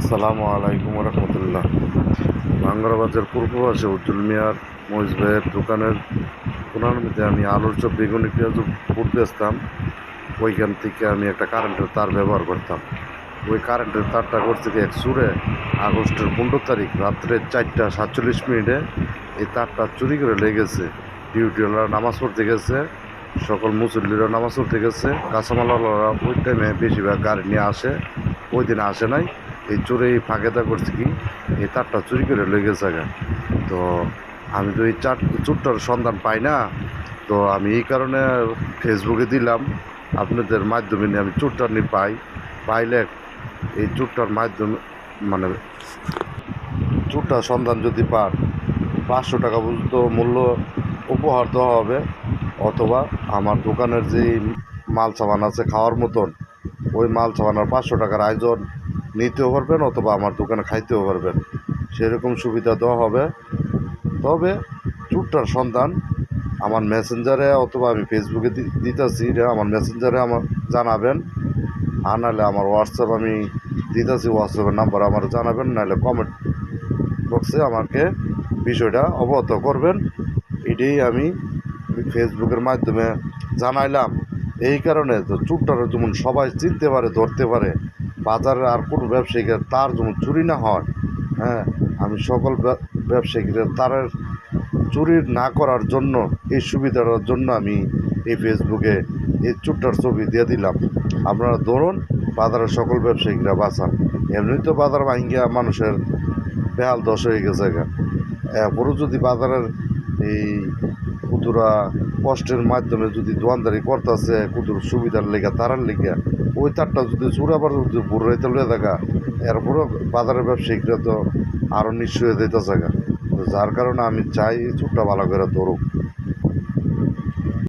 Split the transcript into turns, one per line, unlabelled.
আসসালামু আলাইকুম রহমতুল্লাহ। ভাঙ্গরা বাজার পূর্ব পাশে উজ্জ্বল মিয়ার মহিষ ভাইয়ের দোকানের কোনার মধ্যে আমি আলুর চপ বেগুনি পেঁয়াজ পুট বেচতাম। ওইখান থেকে আমি একটা কারেন্টের তার ব্যবহার করতাম। ওই কারেন্টের তারটা করছে কি এক সুরে আগস্টের 15 তারিখ রাত্রে 4:47 এই তারটা চুরি করে লেগেছে। ডিউটিওয়ালারা নামাজ পড়তে গেছে, সকল মুসল্লিরা নামাজ পড়তে গেছে, কাঁচামালওয়ালারা ওই টাইমে বেশিরভাগ গাড়ি নিয়ে আসে, ওই দিন আসে নাই। এই চোরে এই ফাঁকেটা করছে কি এই তারটা চুরি করে লয়ে গেছে গা। তো আমি তো এই চোরটার সন্ধান পাই না। তো আমি এই কারণে ফেসবুকে দিলাম, আপনাদের মাধ্যমে নিয়ে আমি চোরটা নিয়ে পাইলে এই চোরটার মাধ্যমে মানে চোরটার সন্ধান যদি পান 500 টাকা পর্যন্ত মূল্য উপহার দেওয়া হবে, অথবা আমার দোকানের যে মাল সামান আছে খাওয়ার মতন ওই মাল সামানের 500 টাকার আয়োজন নিতেও পারবেন, অথবা আমার দোকানে খাইতেও পারবেন, সেরকম সুবিধা দেওয়া হবে। তবে চোরটার সন্ধান আমার মেসেঞ্জারে অথবা আমি ফেসবুকে দিতেছি, আমার মেসেঞ্জারে আমার জানাবেন, আর নাহলে আমার হোয়াটসঅ্যাপ আমি দিতেছি, হোয়াটসঅ্যাপের নাম্বার আমার জানাবেন, নাহলে কমেন্ট বক্সে আমাকে বিষয়টা অবগত করবেন। এটাই আমি ফেসবুকের মাধ্যমে জানাইলাম। এই কারণে তো চোরটারা যেমন সবাই চিনতে পারে, ধরতে পারে, বাজারে আর কোনো ব্যবসায়ীকে তার যেমন চুরি না হয়। হ্যাঁ, আমি সকল ব্যবসায়ীদের তারের চুরি না করার জন্য, এই সুবিধাটার জন্য আমি এই ফেসবুকে এই চোরটার ছবি দিয়ে দিলাম। আপনারা ধরুন, বাজারের সকল ব্যবসায়ীরা বাঁচান। এমনি তো বাজার ভাঙ্গিয়া মানুষের বেহাল দশ হয়ে গেছে গা। এরপরও যদি বাজারের এই কুতুরা কষ্টের মাধ্যমে যদি দোয়ানদারি করতেছে কুতুর সুবিধার লেগে তারার লেগে, ওই তারটা যদি চুরাবার যদি বুড়াইতে লয়ে থাকা, এরপরও বাজারের ব্যবসায়িকরা তো আরও নিশ্চয় হয়ে যেতেছে গা। যার কারণে আমি চাই চুরটা ভালো করে ধরুক।